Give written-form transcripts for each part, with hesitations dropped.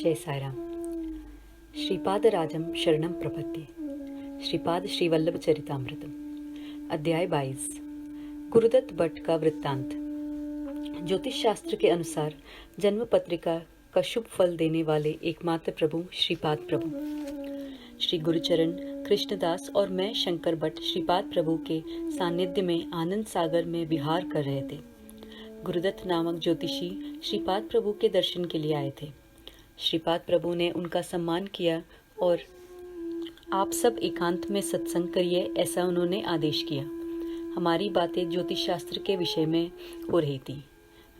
जय साईराम। श्रीपाद राजम शरणम प्रपत्ति। श्रीपाद श्रीवल्लभ चरितामृतम। अध्याय 22। गुरुदत्त भट्ट का वृत्तांत। ज्योतिष शास्त्र के अनुसार जन्म पत्रिका का शुभ फल देने वाले एकमात्र प्रभु श्रीपाद प्रभु श्री गुरुचरण कृष्णदास और मैं शंकर भट्ट श्रीपाद प्रभु के सानिध्य में आनंद सागर में विहार कर रहे थे। गुरुदत्त नामक ज्योतिषी श्रीपाद प्रभु के दर्शन के लिए आए थे। श्रीपाद प्रभु ने उनका सम्मान किया और आप सब एकांत में सत्संग करिए, ऐसा उन्होंने आदेश किया। हमारी बातें ज्योतिष शास्त्र के विषय में हो रही थी।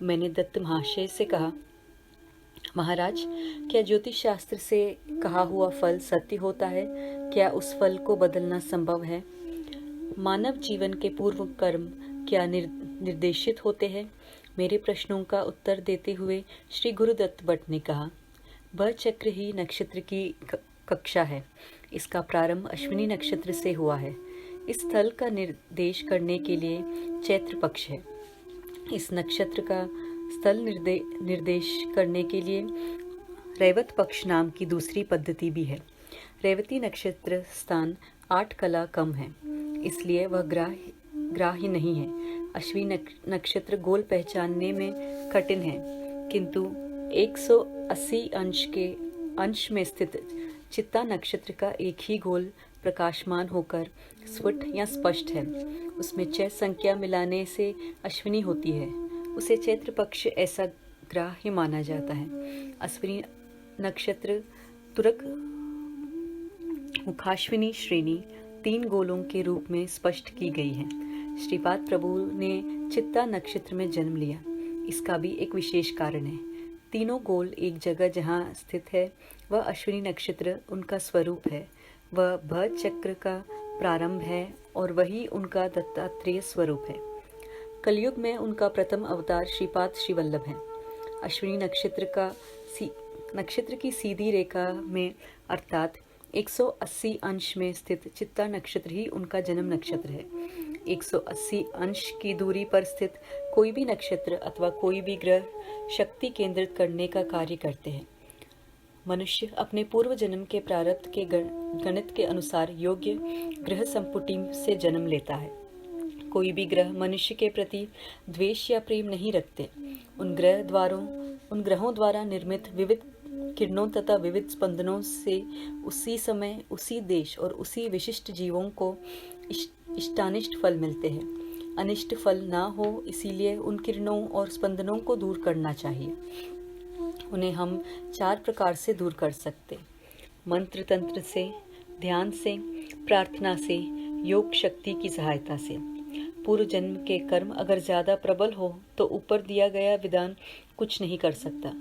मैंने दत्त महाशय से कहा, महाराज, क्या ज्योतिष शास्त्र से कहा हुआ फल सत्य होता है? क्या उस फल को बदलना संभव है? मानव जीवन के पूर्व कर्म क्या निर्देशित होते हैं? मेरे प्रश्नों का उत्तर देते हुए श्री गुरुदत्त भट्ट ने कहा, भ चक्र ही नक्षत्र की कक्षा है। इसका प्रारंभ अश्विनी नक्षत्र से हुआ है। इस स्थल का निर्देश करने के लिए चैत्र पक्ष है। इस नक्षत्र का स्थल निर्देश करने के लिए रैवत पक्ष नाम की दूसरी पद्धति भी है। रेवती नक्षत्र स्थान 8 कला कम है, इसलिए वह ग्राह्य नहीं है। अश्विनी नक्षत्र गोल पहचानने में कठिन है, किंतु 180 अंश में स्थित चित्ता नक्षत्र का एक ही गोल प्रकाशमान होकर स्फुट या स्पष्ट है। उसमें 6 संख्या मिलाने से अश्विनी होती है। उसे चैत्र पक्ष ऐसा ग्राह्य माना जाता है। अश्विनी नक्षत्र तुरक मुखाश्विनी श्रेणी 3 गोलों के रूप में स्पष्ट की गई है। श्रीपाद प्रभु ने चित्ता नक्षत्र में जन्म लिया। इसका भी एक विशेष कारण है। तीनों गोल एक जगह जहाँ स्थित है, वह अश्विनी नक्षत्र उनका स्वरूप है। वह भ चक्र का प्रारंभ है और वही उनका दत्तात्रेय स्वरूप है। कलयुग में उनका प्रथम अवतार श्रीपाद श्रीवल्लभ है। अश्विनी नक्षत्र की सीधी रेखा में अर्थात 180 अंश में स्थित चित्ता नक्षत्र ही उनका जन्म नक्षत्र है। 180 अंश की दूरी पर स्थित कोई भी नक्षत्र अथवा कोई भी ग्रह शक्ति केंद्रित करने का कार्य करते हैं। मनुष्य अपने पूर्व जन्म के प्रारब्ध के गणित के अनुसार योग्य ग्रह संपुटी से जन्म लेता है। कोई भी ग्रह मनुष्य के प्रति द्वेष या प्रेम नहीं रखते। उन ग्रहों द्वारा निर्मित विविध किरणों तथा विविध स्पंदनों से उसी समय, उसी देश और उसी विशिष्ट जीवों को इष्टानिष्ट फल मिलते हैं। अनिष्ट फल ना हो, इसीलिए उन किरणों और स्पंदनों को दूर करना चाहिए। उन्हें हम 4 प्रकार से दूर कर सकते: मंत्र तंत्र से, ध्यान से, प्रार्थना से, योग शक्ति की सहायता से। पूर्व जन्म के कर्म अगर ज़्यादा प्रबल हो तो ऊपर दिया गया विधान कुछ नहीं कर सकता।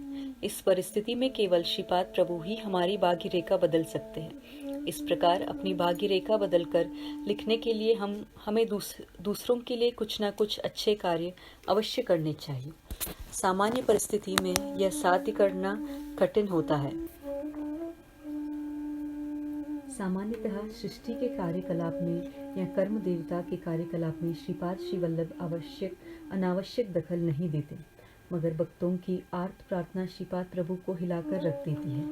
इस परिस्थिति में केवल श्रीपाद प्रभु ही हमारी भाग्य रेखा बदल सकते हैं। इस प्रकार अपनी भाग्य रेखा बदलकर लिखने के लिए हमें दूसरों के लिए कुछ न कुछ अच्छे कार्य अवश्य करने चाहिए। सामान्य परिस्थिति में यह साध्य करना कठिन होता है। सामान्यतः सृष्टि के कार्यकलाप में या कर्म देवता के कार्यकलाप में श्रीपाद श्रीवल्लभ अनावश्यक दखल नहीं देते, मगर भक्तों की आर्त प्रार्थना श्रीपाद प्रभु को हिलाकर रख देती है,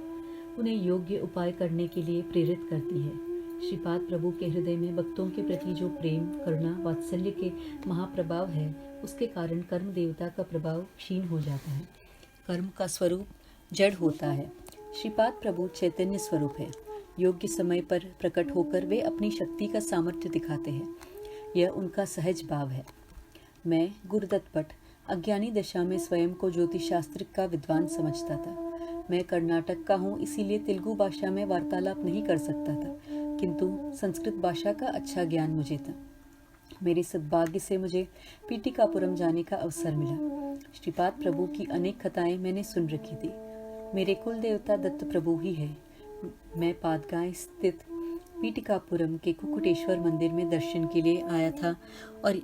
उन्हें योग्य उपाय करने के लिए प्रेरित करती है। श्रीपाद प्रभु के हृदय में भक्तों के प्रति जो प्रेम, करुणा, वात्सल्य के महाप्रभाव है, उसके कारण कर्म देवता का प्रभाव क्षीण हो जाता है। कर्म का स्वरूप जड़ होता है। श्रीपाद प्रभु चैतन्य स्वरूप है। योग्य समय पर प्रकट होकर वे अपनी शक्ति का सामर्थ्य दिखाते हैं। यह उनका सहज भाव है। मैं गुरुदत्त भट्ट अज्ञानी दशा में स्वयं को ज्योतिष शास्त्र का विद्वान समझता था। मैं कर्नाटक का हूँ, इसीलिए तेलुगु भाषा में वार्तालाप नहीं कर सकता था, किंतु संस्कृत भाषा का अच्छा ज्ञान मुझे था। मेरे सद्भाग्य से मुझे पीटिकापुरम जाने का अवसर मिला। श्रीपाद प्रभु की अनेक कथाएं मैंने सुन रखी थी। मेरे कुल देवता दत्त प्रभु ही है। मैं पादगांव स्थित पीटिकापुरम के कुकुटेश्वर मंदिर में दर्शन के लिए आया था और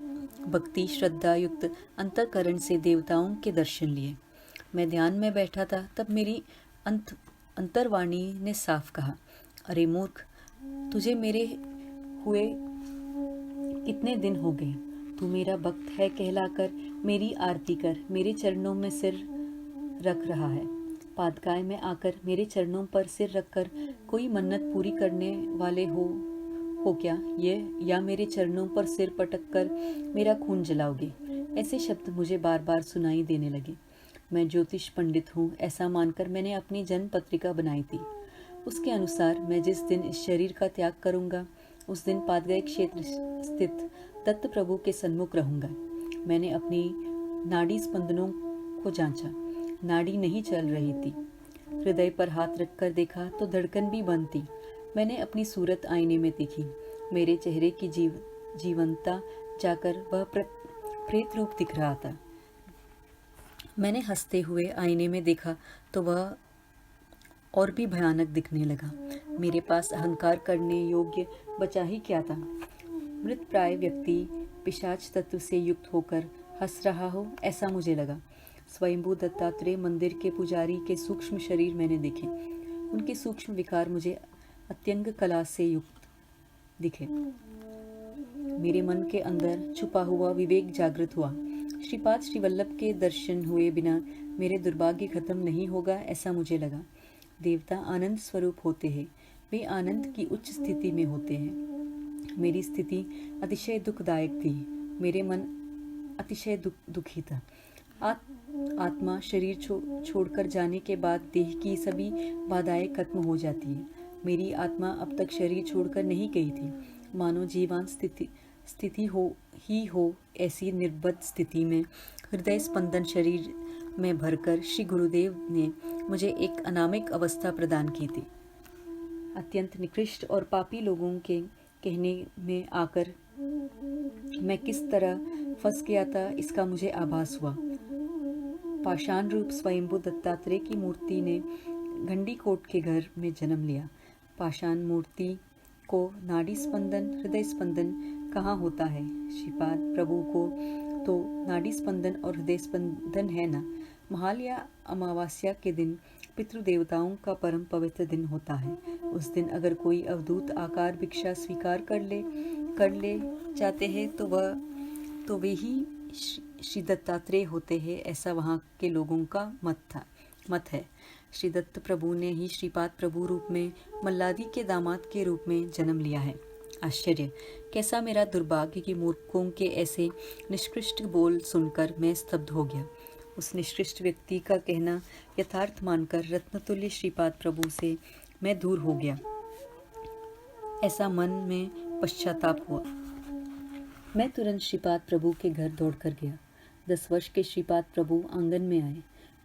भक्ति श्रद्धा युक्त अंतःकरण से देवताओं के दर्शन लिए। मैं ध्यान में बैठा था, तब मेरी अंतर्वाणी ने साफ कहा, अरे मूर्ख, तुझे मेरे हुए कितने दिन हो गए। तू मेरा भक्त है कहलाकर मेरी आरती कर, मेरे चरणों में सिर रख रहा है। पादकाय में आकर मेरे चरणों पर सिर रखकर कोई मन्नत पूरी करने वाले हो क्या ये, या मेरे चरणों पर सिर पटक कर मेरा खून जलाओगे? ऐसे शब्द मुझे बार बार सुनाई देने लगे। मैं ज्योतिष पंडित हूँ ऐसा मानकर मैंने अपनी जन्म पत्रिका बनाई थी। उसके अनुसार मैं जिस दिन इस शरीर का त्याग करूंगा उस दिन पादगय क्षेत्र स्थित दत्त प्रभु के सन्मुख रहूंगा। मैंने अपनी नाड़ी स्पंदनों को जांचा। नाड़ी नहीं चल रही थी। हृदय पर हाथ रखकर देखा तो धड़कन भी बंद थी। मैंने अपनी सूरत आईने में देखी। मेरे चेहरे की जीवंतता जाकर वह प्रेत रूप दिख रहा था। मैंने हंसते हुए आईने में देखा तो वह और भी भयानक दिखने लगा। मेरे पास अहंकार करने योग्य बचा ही क्या था। मृत प्राय व्यक्ति पिशाच तत्व से युक्त होकर हंस रहा हो ऐसा मुझे लगा। स्वयंभू दत्तात्रेय मंदिर के पुजारी के सूक्ष्म शरीर मैंने देखे। उनके सूक्ष्म विकार मुझे अत्यंग कला से युक्त दिखे। मेरे मन के अंदर छुपा हुआ विवेक जागृत हुआ। श्रीपाद श्रीवल्लभ के दर्शन हुए बिना मेरे दुर्भाग्य खत्म नहीं होगा ऐसा मुझे लगा। देवता आनंद स्वरूप होते हैं। वे आनंद की उच्च स्थिति में होते हैं। मेरी स्थिति अतिशय दुखदायक थी। मेरे मन अतिशय दुखी था। आत्मा शरीर छोड़कर जाने के बाद देह की सभी बाधाएं खत्म हो जाती है। मेरी आत्मा अब तक शरीर छोड़कर नहीं गई थी। मानो जीवान स्थिति हो ऐसी निर्बद्ध स्थिति में हृदय स्पंदन शरीर में भरकर श्री गुरुदेव ने मुझे एक अनामिक अवस्था प्रदान की थी। अत्यंत निकृष्ट और पापी लोगों के कहने में आकर मैं किस तरह फंस गया था इसका मुझे आभास हुआ। पाषाण रूप स्वयंभू दत्तात्रेय की मूर्ति ने घंडीकोट के घर में जन्म लिया। पाषाण मूर्ति को नाड़ी स्पंदन हृदय स्पंदन कहाँ होता है? श्रीपाद प्रभु को तो नाड़ी स्पंदन और हृदय स्पंदन है ना। महालया अमावस्या के दिन पितृदेवताओं का परम पवित्र दिन होता है। उस दिन अगर कोई अवधूत आकार भिक्षा स्वीकार कर ले जाते हैं तो वे ही श्री दत्तात्रेय होते हैं ऐसा वहाँ के लोगों का मत है। श्री दत्त प्रभु ने ही श्रीपाद प्रभु रूप में मल्लादी के दामाद के रूप में जन्म लिया है। आश्चर्य! कैसा मेरा दुर्भाग्य कि मूर्खों के ऐसे निष्कृष्ट बोल सुनकर मैं स्तब्ध हो गया। उस निष्कृष्ट व्यक्ति का कहना यथार्थ मानकर रत्नतुल्य श्रीपाद प्रभु से मैं दूर हो गया ऐसा मन में पश्चाताप हुआ। मैं तुरंत श्रीपाद प्रभु के घर दौड़कर गया। 10 वर्ष के श्रीपाद प्रभु आंगन में आए।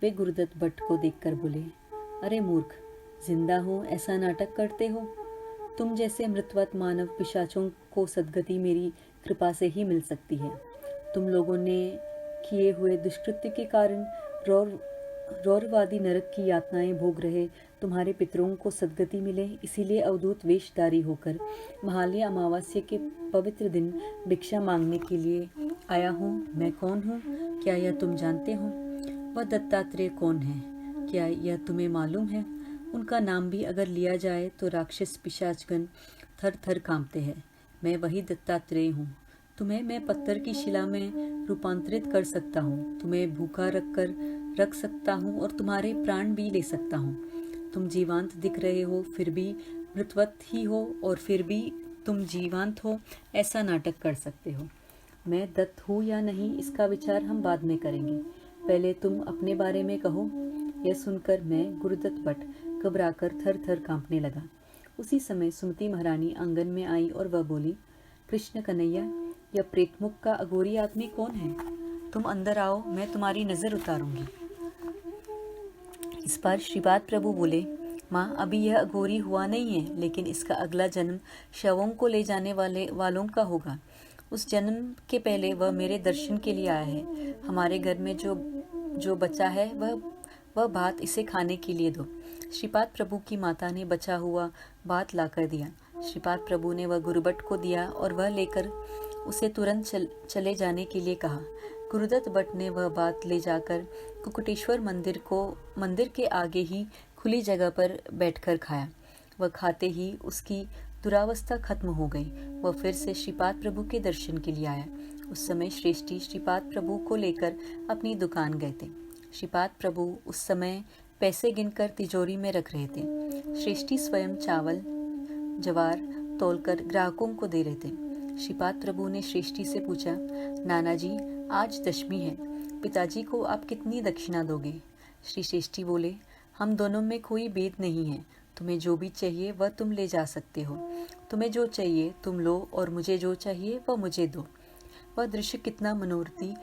वे गुरुदत्त भट्ट को देखकर बोले, अरे मूर्ख, जिंदा हो ऐसा नाटक करते हो? तुम जैसे मृतवत मानव पिशाचों को सद्गति मेरी कृपा से ही मिल सकती है। तुम लोगों ने किए हुए दुष्कृत्य के कारण रौरवादी नरक की यातनाएं भोग रहे तुम्हारे पितरों को सद्गति मिले, इसीलिए अवधूत वेशधारी होकर महालया अमावस्या के पवित्र दिन भिक्षा मांगने के लिए आया हूँ। मैं कौन हूँ क्या यह तुम जानते हो? वह दत्तात्रेय कौन है क्या यह तुम्हें मालूम है? उनका नाम भी अगर लिया जाए तो राक्षस पिशाचगण थर थर कांपते हैं। मैं वही दत्तात्रेय हूँ। तुम्हें मैं पत्थर की शिला में रूपांतरित कर सकता हूँ। तुम्हें भूखा रख सकता हूँ और तुम्हारे प्राण भी ले सकता हूँ। तुम जीवांत दिख रहे हो फिर भी मृतवत ही हो, और फिर भी तुम जीवांत हो ऐसा नाटक कर सकते हो। मैं दत्त हूँ या नहीं इसका विचार हम बाद में करेंगे। पहले तुम अपने बारे में कहो। यह सुनकर मैं गुरुदत्त भट्ट घबराकर थर थर कांपने लगा। उसी समय सुमति महारानी आंगन में आई और वह बोली, कृष्ण कन्हैया, यह प्रेतमुख का अघोरी आदमी कौन है? तुम अंदर आओ, मैं तुम्हारी नजर उतारूंगी। इस बार श्रीपाद प्रभु बोले, माँ, अभी यह अघोरी हुआ नहीं है, लेकिन इसका अगला जन्म शवों को ले जाने वालों का होगा। उस जन्म के पहले वह मेरे दर्शन के लिए आया है। हमारे घर में जो बचा है वह भात इसे खाने के लिए दो। श्रीपाद प्रभु की माता ने बचा हुआ भात लाकर दिया। श्रीपाद प्रभु ने वह गुरुभट्ट को दिया और वह लेकर उसे तुरंत चले जाने के लिए कहा। गुरुदत्त भट्ट ने वह बात ले जाकर कुकुटेश्वर मंदिर के आगे ही खुली जगह पर बैठकर खाया। वह खाते ही उसकी दुरावस्था खत्म हो गई। वह फिर से श्रीपाद प्रभु के दर्शन के लिए आया। उस समय श्रेष्ठी श्रीपाद प्रभु को लेकर अपनी दुकान गए थे। श्रीपाद प्रभु उस समय पैसे गिनकर तिजोरी में रख रहे थे। श्रेष्ठी स्वयं चावल ज्वार तौलकर ग्राहकों को दे रहे थे। श्रीपाद प्रभु ने श्रेष्ठी से पूछा, नाना जी, आज दशमी है, पिताजी को आप कितनी दक्षिणा दोगे? श्री श्रेष्ठी बोले, हम दोनों में कोई भेद नहीं है। तुम्हें जो भी चाहिए वह तुम ले जा सकते हो। तुम्हें जो चाहिए तुम लो और मुझे जो चाहिए वह मुझे दो। वह दृश्य कितना मनोरथी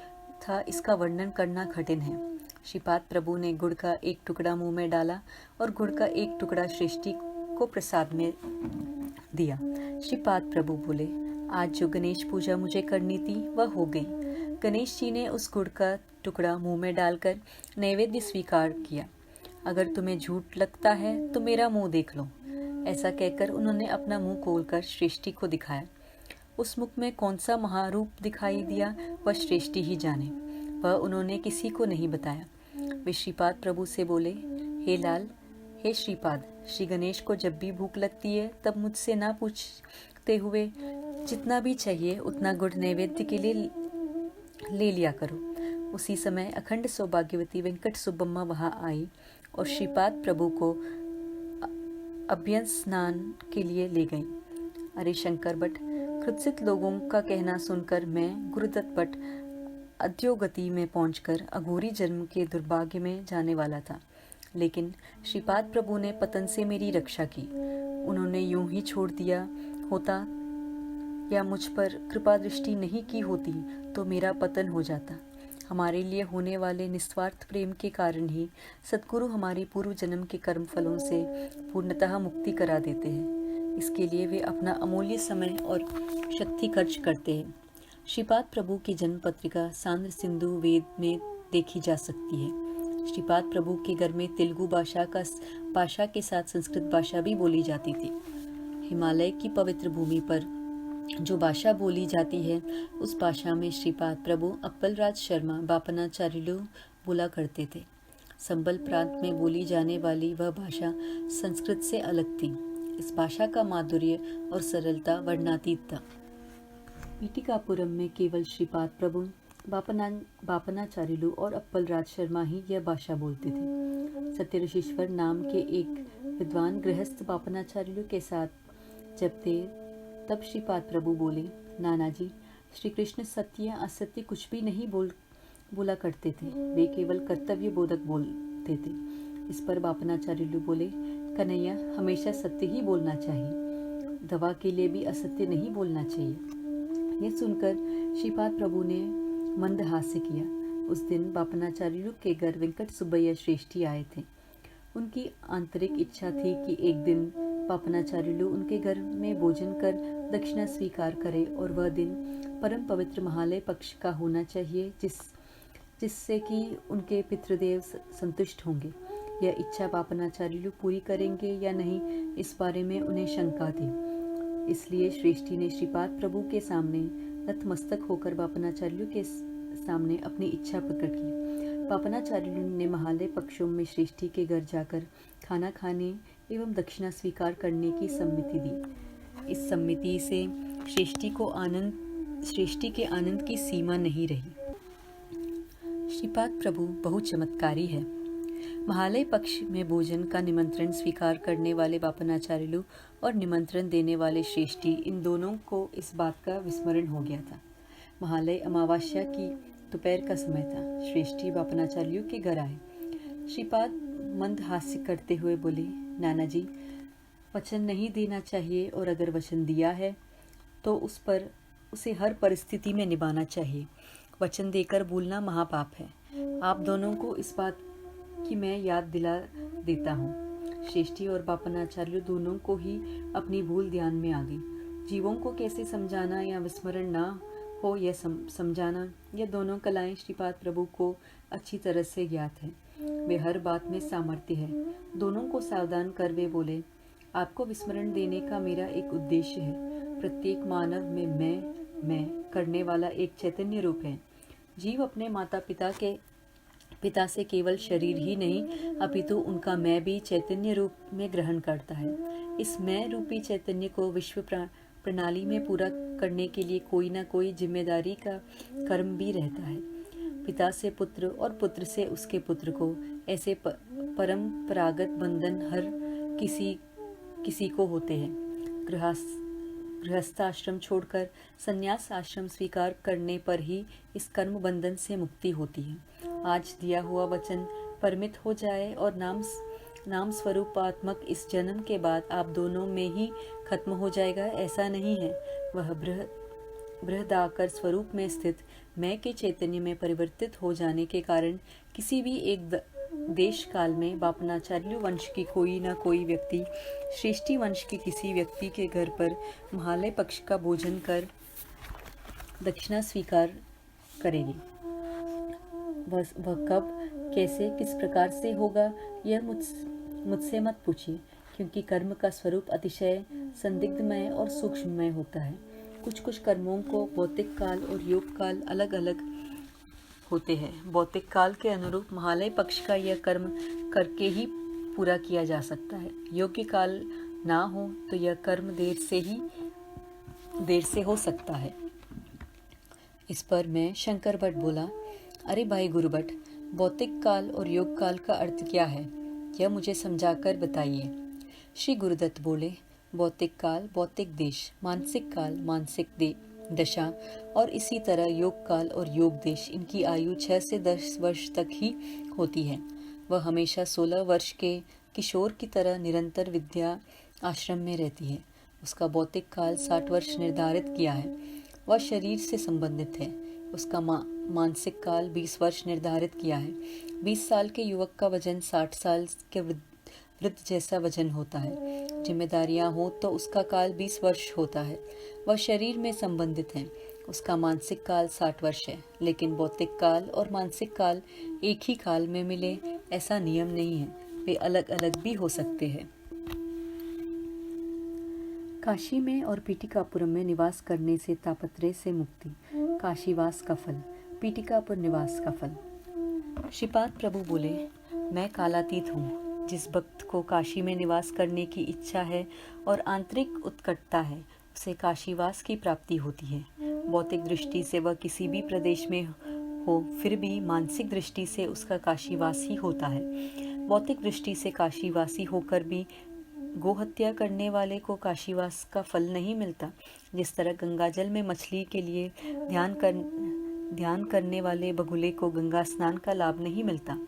था, इसका वर्णन करना कठिन है। श्रीपाद प्रभु ने गुड़ का एक टुकड़ा मुंह में डाला और गुड़ का एक टुकड़ा श्रेष्ठी को प्रसाद में दिया। श्रीपाद प्रभु बोले, आज जो गणेश पूजा मुझे करनी थी वह हो गई। गणेश जी ने उस गुड़ का टुकड़ा मुंह में डालकर नैवेद्य स्वीकार किया। अगर तुम्हें झूठ लगता है तो मेरा मुंह देख लो। ऐसा कहकर उन्होंने अपना मुंह खोलकर श्रेष्ठी को दिखाया। उस मुख में कौन सा महारूप दिखाई दिया वह श्रेष्ठी ही जाने। वह उन्होंने किसी को नहीं बताया। वे श्रीपाद प्रभु से बोले, हे लाल, हे श्रीपाद, श्री गणेश को जब भी भूख लगती है तब मुझसे ना पूछते हुए जितना भी चाहिए उतना गुड़ नैवेद्य के लिए ले लिया करो। उसी समय अखंड सौभाग्यवती वेंकट सुब्बम्मा वहां आई और श्रीपाद प्रभु को अभ्यंग स्नान के लिए ले गई। अरे शंकर भट्ट, क्रुत्सित लोगों का कहना सुनकर मैं गुरुदत्त भट्ट अध्योगति में पहुंचकर अघोरी जन्म के दुर्भाग्य में जाने वाला था, लेकिन श्रीपाद प्रभु ने पतन से मेरी रक्षा की। उन्होंने यूं ही छोड़ दिया होता या मुझ पर कृपा दृष्टि नहीं की होती तो मेरा पतन हो जाता। हमारे लिए होने वाले निस्वार्थ प्रेम के कारण ही सद्गुरु हमारी पूर्व जन्म के कर्म फलों से पूर्णतः मुक्ति करा देते हैं। इसके लिए वे अपना अमूल्य समय और शक्ति खर्च करते हैं। श्रीपाद प्रभु की जन्म पत्रिका सांद्र सिंधु वेद में देखी जा सकती है। श्रीपाद प्रभु के घर में तेलुगु भाषा के साथ संस्कृत भाषा भी बोली जाती थी। हिमालय की पवित्र भूमि पर जो भाषा बोली जाती है उस भाषा में श्रीपाद प्रभु अप्पलराज शर्मा बापनाचार्युलु बोला करते थे। संबल प्रांत में बोली जाने वाली वह भाषा संस्कृत से अलग थी। इस भाषा का माधुर्य और सरलता वर्णनातीत था। पीटिकापुरम में केवल श्रीपाद प्रभु, बापनाचार्युलु और अप्पलराज शर्मा ही यह भाषा बोलते थे। सत्यऋषीश्वर नाम के एक विद्वान गृहस्थ बापनाचार्युलु के साथ जब थे तब श्रीपाद प्रभु बोले, नाना जी, श्री कृष्ण सत्य या असत्य कुछ भी नहीं बोला करते थे, वे केवल कर्तव्य बोधक बोलते थे। इस पर बापनाचार्युलु बोले, कन्हैया, हमेशा सत्य ही बोलना चाहिए, दवा के लिए भी असत्य नहीं बोलना चाहिए। यह सुनकर श्रीपाद प्रभु ने मंद हास्य किया। उस दिन बापनाचार्युलु के घर वेंकट सुब्बैया श्रेष्ठी आए थे। उनकी आंतरिक इच्छा थी कि एक दिन बापनाचार्युलु उनके घर में भोजन कर दक्षिणा स्वीकार करे और वह दिन परम पवित्र महालय पक्ष का होना चाहिए जिससे कि उनके पितृदेव संतुष्ट होंगे। यह इच्छा बापनाचार्युलु पूरी करेंगे या नहीं, इस बारे में उन्हें शंका थी। इसलिए श्रेष्ठी ने श्रीपाद प्रभु के सामने नतमस्तक होकर बापनाचार्युलु के सामने अपनी इच्छा प्रकट की। बापनाचार्युलु ने महालय पक्षों में श्रेष्ठी के घर जाकर खाना खाने एवं दक्षिणा स्वीकार करने की सम्मति दी। इस सम्मति से श्रेष्ठी के आनंद की सीमा नहीं रही। श्रीपाद प्रभु बहुत चमत्कारी है। महालय पक्ष में भोजन का निमंत्रण स्वीकार करने वाले बापनाचार्युलु और निमंत्रण देने वाले श्रेष्ठी, इन दोनों को इस बात का विस्मरण हो गया था। महालय अमावस्या की दोपहर का समय था। श्रेष्ठी बापनाचार्युलु के घर आए। श्रीपाद मंद हास्य करते हुए बोले, नाना जी, वचन नहीं देना चाहिए और अगर वचन दिया है तो उसे हर परिस्थिति में निभाना चाहिए। वचन देकर भूलना महापाप है। आप दोनों को इस बात की मैं याद दिला देता हूँ। श्रेष्ठी और बापनाचार्युलु दोनों को ही अपनी भूल ध्यान में आ गई। जीवों को कैसे समझाना या विस्मरण ना हो यह समझाना, यह दोनों कलाएं श्रीपाद प्रभु को अच्छी तरह से ज्ञात है। वे हर बात में सामर्थ्य है। दोनों को सावधान कर वे बोले, आपको विस्मरण देने का मेरा एक उद्देश्य है। प्रत्येक मानव में मैं करने वाला एक चैतन्य रूप है। जीव अपने माता पिता से केवल शरीर ही नहीं अपितु उनका मैं भी चैतन्य रूप में ग्रहण करता है। इस मैं रूपी चैतन्य को विश्व प्रणाली में पूरा करने के लिए कोई ना कोई जिम्मेदारी का कर्म भी रहता है। पिता से पुत्र और पुत्र से उसके पुत्र को ऐसे परंपरागत बंधन हर किसी को होते हैं। गृहस्थाश्रम छोड़कर संन्यास आश्रम स्वीकार करने पर ही इस कर्म बंधन से मुक्ति होती है। आज दिया हुआ वचन परमित हो जाए और नाम स्वरूपात्मक इस जन्म के बाद आप दोनों में ही खत्म हो जाएगा, ऐसा नहीं है। वह बृहदाकार स्वरूप में स्थित मैं के चैतन्य में परिवर्तित हो जाने के कारण किसी भी एक देश काल में बापनाचार्य वंश की कोई न कोई व्यक्ति श्रेष्ठी वंश के किसी व्यक्ति के घर पर महालय पक्ष का भोजन कर दक्षिणा स्वीकार करेगी। वह कब, कैसे, किस प्रकार से होगा, यह मुझसे मत पूछिए, क्योंकि कर्म का स्वरूप अतिशय संदिग्धमय और सूक्ष्ममय होता है। कुछ कर्मों को भौतिक काल और योग काल अलग अलग होते हैं। भौतिक काल के अनुरूप महालय पक्ष का यह कर्म करके ही पूरा किया जा सकता है। योग्य काल ना हो तो यह कर्म देर से हो सकता है। इस पर मैं शंकर भट्ट बोला, अरे भाई गुरु भट्ट, भौतिक काल और योग काल का अर्थ क्या है, यह मुझे समझाकर बताइए। श्री गुरुदत्त बोले, भौतिक काल भौतिक देश, मानसिक काल मानसिक दशा और इसी तरह योग काल और योग देश, इनकी आयु 6 से 10 वर्ष तक ही होती है। वह हमेशा 16 वर्ष के किशोर की तरह निरंतर विद्या आश्रम में रहती है। उसका भौतिक काल 60 वर्ष निर्धारित किया है, वह शरीर से संबंधित है। उसका मानसिक काल 20 वर्ष निर्धारित किया है। 20 साल के युवक का वजन 60 साल के वृद्ध जैसा वजन होता है। जिम्मेदारियां हो तो उसका काल 20 वर्ष होता है। वह शरीर में संबंधित है। उसका मानसिक काल 60 वर्ष है, लेकिन भौतिक काल और मानसिक काल एक ही काल में मिले ऐसा नियम नहीं है, वे अलग अलग भी हो सकते हैं। काशी में और पीटिकापुरम में निवास करने से तापत्रय से मुक्ति। काशीवास का फल, पीटिकापुर निवास का फल। श्रीपाद प्रभु बोले, मैं कालातीत हूँ। जिस भक्त को काशी में निवास करने की इच्छा है और आंतरिक उत्कटता है, उसे काशीवास की प्राप्ति होती है। भौतिक दृष्टि से वह किसी भी प्रदेश में हो, फिर भी मानसिक दृष्टि से उसका काशीवास ही होता है। भौतिक दृष्टि से काशीवासी होकर भी गोहत्या करने वाले को काशीवास का फल नहीं मिलता। जिस तरह गंगाजल में मछली के लिए ध्यान करने वाले बगुले को गंगा स्नान का लाभ नहीं मिलता।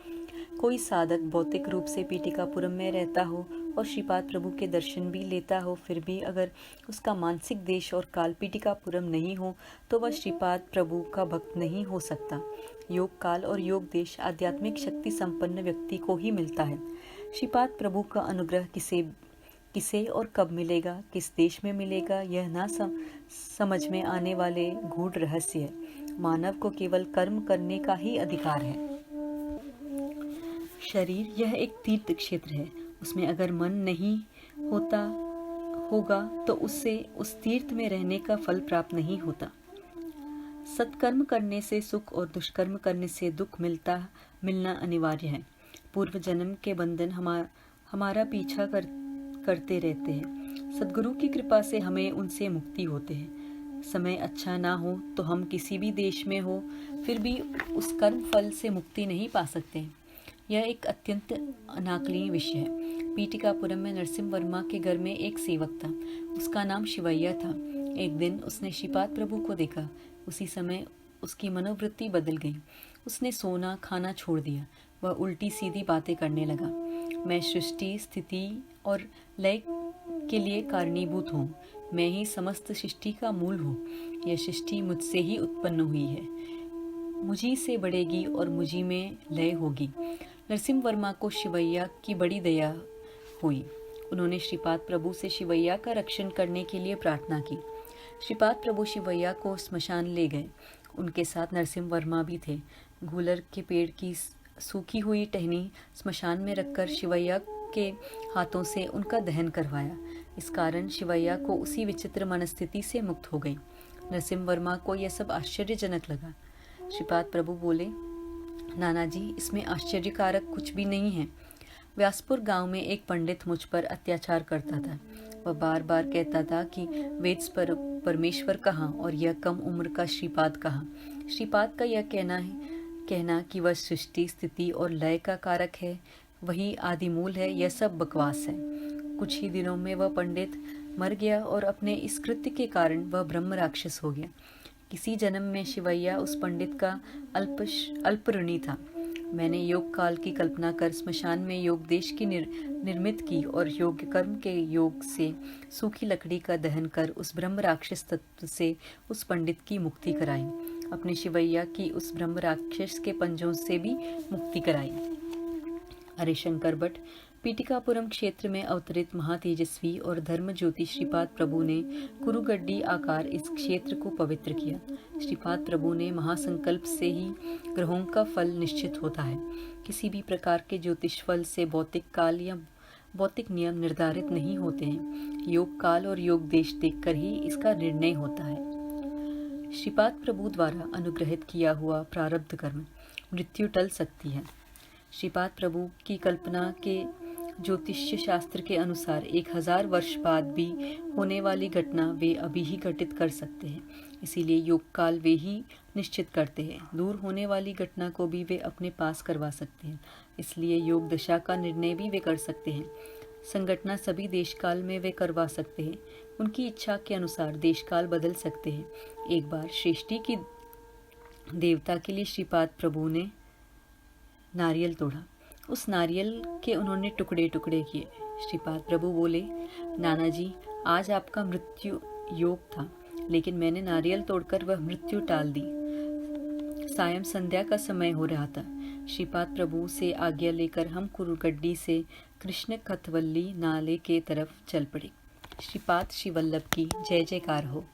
कोई साधक भौतिक रूप से पीटिकापुरम में रहता हो और श्रीपाद प्रभु के दर्शन भी लेता हो, फिर भी अगर उसका मानसिक देश और काल पीटिकापुरम नहीं हो तो वह श्रीपाद प्रभु का भक्त नहीं हो सकता। योग काल और योग देश आध्यात्मिक शक्ति संपन्न व्यक्ति को ही मिलता है। श्रीपाद प्रभु का अनुग्रह किसे और कब मिलेगा, किस देश में मिलेगा, यह ना समझ में आने वाले गूढ़ रहस्य है। मानव को केवल कर्म करने का ही अधिकार है। शरीर यह एक तीर्थ क्षेत्र है, उसमें अगर मन नहीं होगा तो उससे उस तीर्थ में रहने का फल प्राप्त नहीं होता। सत्कर्म करने से सुख और दुष्कर्म करने से दुख मिलना अनिवार्य है। पूर्व जन्म के बंधन हमारा पीछा करते रहते हैं। सद्गुरु की कृपा से हमें उनसे मुक्ति होते है। समय अच्छा ना हो तो हम किसी भी देश में हो, फिर भी उस कर्म फल से मुक्ति नहीं पा सकते। यह एक अत्यंत अनाकलनीय विषय है। पीटिकापुरम में नरसिम्हा वर्मा के घर में एक सेवक था, उसका नाम शिवैया था। एक दिन उसने श्रीपाद प्रभु को देखा। उसी समय उसकी मनोवृत्ति बदल गई। उसने सोना खाना छोड़ दिया। वह उल्टी सीधी बातें करने लगा। मैं सृष्टि स्थिति और लय के लिए कारणीभूत हूँ। मैं ही समस्त सृष्टि का मूल हूँ। यह सृष्टि मुझसे ही उत्पन्न हुई है, मुझी से बढ़ेगी और मुझी में लय होगी। नरसिम्हा वर्मा को शिवैया की बड़ी दया हुई। उन्होंने श्रीपाद प्रभु से शिवैया का रक्षण करने के लिए प्रार्थना की। श्रीपाद प्रभु शिवैया को स्मशान ले गए। उनके साथ नरसिम्हा वर्मा भी थे। गूलर के पेड़ की सूखी हुई टहनी स्मशान में रखकर शिवैया के हाथों से उनका दहन करवाया। इस कारण शिवैया को उसी विचित्र मनस्थिति से मुक्त हो गई। नरसिम्हा वर्मा को यह सब आश्चर्यजनक लगा। श्रीपाद प्रभु बोले, नाना जी, इसमें आश्चर्यकारक कुछ भी नहीं है। व्यासपुर गांव में एक पंडित मुझ पर अत्याचार करता था। वह बार बार कहता था कि वेद पर परमेश्वर कहाँ और यह कम उम्र का श्रीपाद कहाँ। श्रीपाद का यह कहना कहना कि वह सृष्टि, स्थिति और लय का कारक है, वही आदि मूल है, यह सब बकवास है। कुछ ही दिनों में वह पंडित मर गया और अपने इस कृत्य के कारण वह ब्रह्म राक्षस हो गया। किसी जन्म में शिवैया उस पंडित का अल्प ऋणी था। मैंने योग काल की कल्पना कर स्मशान में योग देश की निर्मित की और योग कर्म के योग से सूखी लकड़ी का दहन कर उस ब्रह्म राक्षस तत्व से उस पंडित की मुक्ति कराई। अपने शिवैया की उस ब्रह्म राक्षस के पंजों से भी मुक्ति कराई। हरिशंकर भट्ट। पीटिकापुरम क्षेत्र में अवतरित महातेजस्वी और धर्म ज्योति श्रीपाद प्रभु ने कुरुगड्डी आकार इस क्षेत्र को पवित्र किया। श्रीपाद प्रभु ने महासंकल्प से ही ग्रहों का फल निश्चित होता है। किसी भी प्रकार के ज्योतिष फल से भौतिक काल या भौतिक नियम निर्धारित नहीं होते हैं। योग काल और योग देश देखकर ही इसका निर्णय होता है। श्रीपाद प्रभु द्वारा अनुग्रहित किया हुआ प्रारब्ध कर्म मृत्यु टल सकती है। श्रीपाद प्रभु की कल्पना के ज्योतिष्य शास्त्र के अनुसार 1000 वर्ष बाद भी होने वाली घटना वे अभी ही घटित कर सकते हैं। इसीलिए योग काल वे ही निश्चित करते हैं। दूर होने वाली घटना को भी वे अपने पास करवा सकते हैं। इसलिए योग दशा का निर्णय भी वे कर सकते हैं। संगठना सभी देश काल में वे करवा सकते हैं। उनकी इच्छा के अनुसार देश काल बदल सकते हैं। एक बार सृष्टि की देवता के लिए श्रीपाद प्रभु ने नारियल तोड़ा। उस नारियल के उन्होंने टुकड़े टुकड़े किए। श्रीपाद प्रभु बोले, नाना जी, आज आपका मृत्यु योग था, लेकिन मैंने नारियल तोड़कर वह मृत्यु टाल दी। सायं संध्या का समय हो रहा था। श्रीपाद प्रभु से आज्ञा लेकर हम कुरुगड्डी से कृष्ण कथवल्ली नाले के तरफ चल पड़े। श्रीपाद श्री वल्लभ की जय जयकार हो।